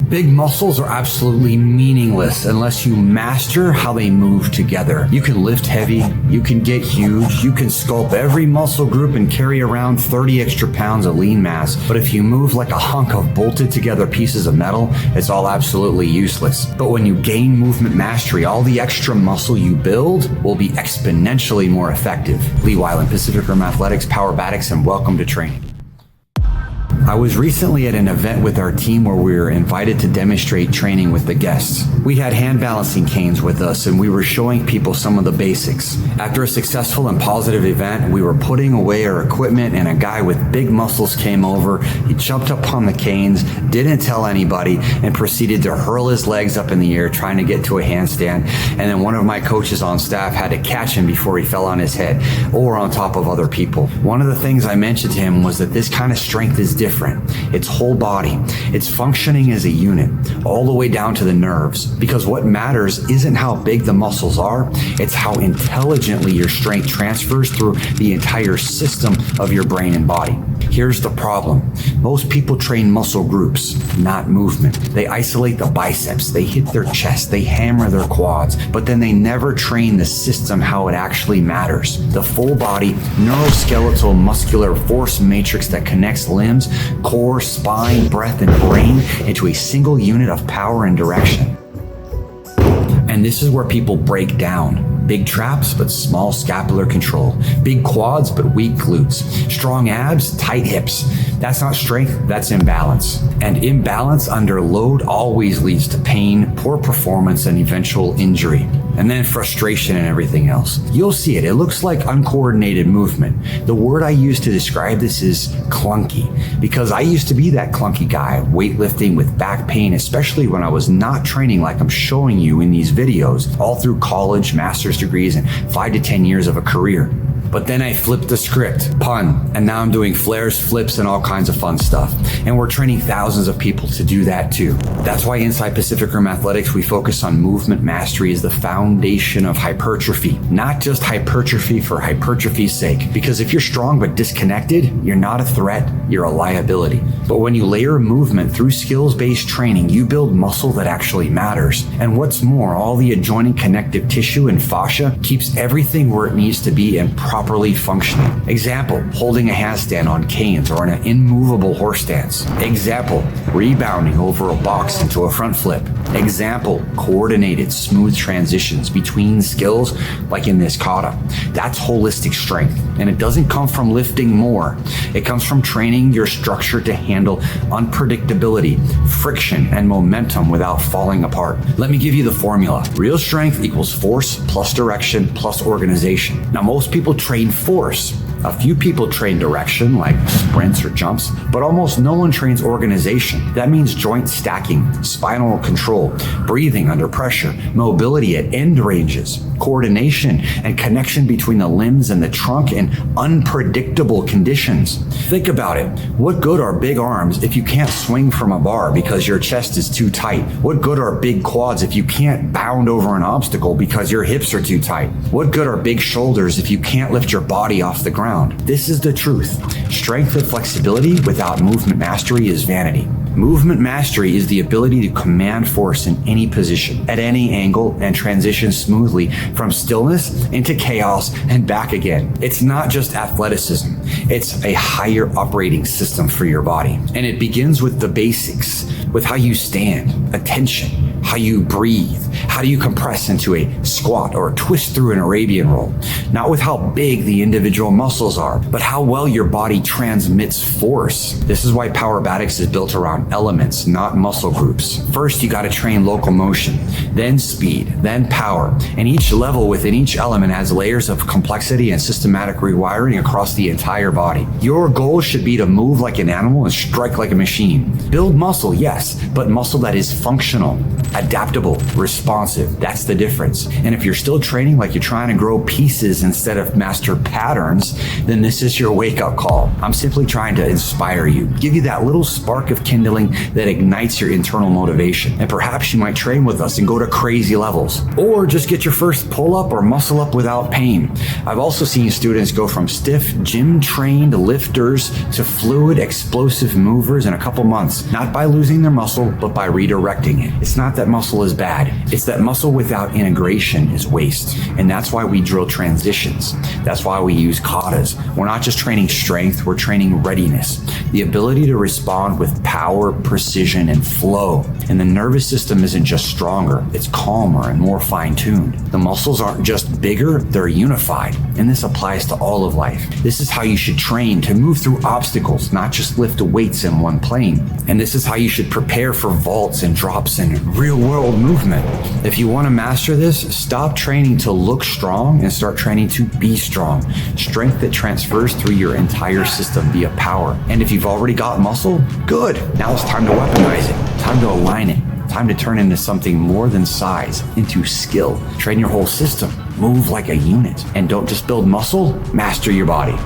Big muscles are absolutely meaningless unless you master how they move together. You can lift heavy, you can get huge, you can sculpt every muscle group and carry around 30 extra pounds of lean mass, but if you move like a hunk of bolted together pieces of metal, it's all absolutely useless. But when you gain movement mastery, all the extra muscle you build will be exponentially more effective. Lee Weiland, Pacific Rim Athletics, Powerbatics, and welcome to training. I was recently at an event with our team where we were invited to demonstrate training with the guests. We had hand balancing canes with us and we were showing people some of the basics. After a successful and positive event, we were putting away our equipment and a guy with big muscles came over. He jumped up on the canes, didn't tell anybody, and proceeded to hurl his legs up in the air trying to get to a handstand. And then one of my coaches on staff had to catch him before he fell on his head or on top of other people. One of the things I mentioned to him was that this kind of strength is different. It's whole body. It's functioning as a unit, all the way down to the nerves. Because what matters isn't how big the muscles are, it's how intelligently your strength transfers through the entire system of your brain and body. Here's the problem. Most people train muscle groups, not movement. They isolate the biceps, they hit their chest, they hammer their quads, but then they never train the system how it actually matters. The full body, neuroskeletal muscular force matrix that connects limbs, core, spine, breath, and brain into a single unit of power and direction. And this is where people break down. Big traps, but small scapular control. Big quads, but weak glutes. Strong abs, tight hips. That's not strength, that's imbalance. And imbalance under load always leads to pain, poor performance, and eventual injury. And then frustration and everything else. You'll see it. It looks like uncoordinated movement. The word I use to describe this is clunky, because I used to be that clunky guy, weightlifting with back pain, especially when I was not training like I'm showing you in these videos, all through college, master's degrees, and 5 to 10 years of a career. But then I flipped the script, pun, and now I'm doing flares, flips, and all kinds of fun stuff. And we're training thousands of people to do that too. That's why inside Pacific Rim Athletics, we focus on movement mastery as the foundation of hypertrophy, not just hypertrophy for hypertrophy's sake. Because if you're strong but disconnected, you're not a threat, you're a liability. But when you layer movement through skills-based training, you build muscle that actually matters. And what's more, all the adjoining connective tissue and fascia keeps everything where it needs to be and properly functioning. Example, holding a handstand on canes or in an immovable horse stance. Example, rebounding over a box into a front flip. Example, coordinated, smooth transitions between skills like in this kata. That's holistic strength, and it doesn't come from lifting more. It comes from training your structure to handle unpredictability, friction, and momentum without falling apart. Let me give you the formula. Real strength equals force plus direction plus organization. Now, most people train force. A few people train direction, like sprints or jumps, but almost no one trains organization. That means joint stacking, spinal control, breathing under pressure, mobility at end ranges, coordination and connection between the limbs and the trunk in unpredictable conditions. Think about it. What good are big arms if you can't swing from a bar because your chest is too tight? What good are big quads if you can't bound over an obstacle because your hips are too tight? What good are big shoulders if you can't lift your body off the ground? This is the truth. Strength and flexibility without movement mastery is vanity. Movement mastery is the ability to command force in any position, at any angle, and transition smoothly from stillness into chaos and back again. It's not just athleticism. It's a higher operating system for your body. And it begins with the basics, with how you stand, attention, how you breathe, how do you compress into a squat or twist through an Arabian roll. Not with how big the individual muscles are, but how well your body transmits force. This is why Powerbatics is built around elements, not muscle groups. First, you got to train locomotion, then speed, then power. And each level within each element has layers of complexity and systematic rewiring across the entire body. Your goal should be to move like an animal and strike like a machine. Build muscle, yes, but muscle that is functional, adaptable, responsive, responsive. That's the difference. And if you're still training like you're trying to grow pieces instead of master patterns, then this is your wake-up call. I'm simply trying to inspire you, give you that little spark of kindling that ignites your internal motivation. And perhaps you might train with us and go to crazy levels, or just get your first pull-up or muscle up without pain. I've also seen students go from stiff, gym-trained lifters to fluid, explosive movers in a couple months, not by losing their muscle, but by redirecting it. It's not that muscle is bad. It's that muscle without integration is waste. And that's why we drill transitions. That's why we use katas. We're not just training strength, we're training readiness. The ability to respond with power, precision, and flow. And the nervous system isn't just stronger, it's calmer and more fine-tuned. The muscles aren't just bigger, they're unified. And this applies to all of life. This is how you should train to move through obstacles, not just lift weights in one plane. And this is how you should prepare for vaults and drops and real-world movement. If you want to master this, stop training to look strong and start training to be strong. Strength that transfers through your entire system via power. And if you've already got muscle, good. Now it's time to weaponize it. Time to align it. Time to turn into something more than size, into skill. Train your whole system. Move like a unit. And don't just build muscle, master your body.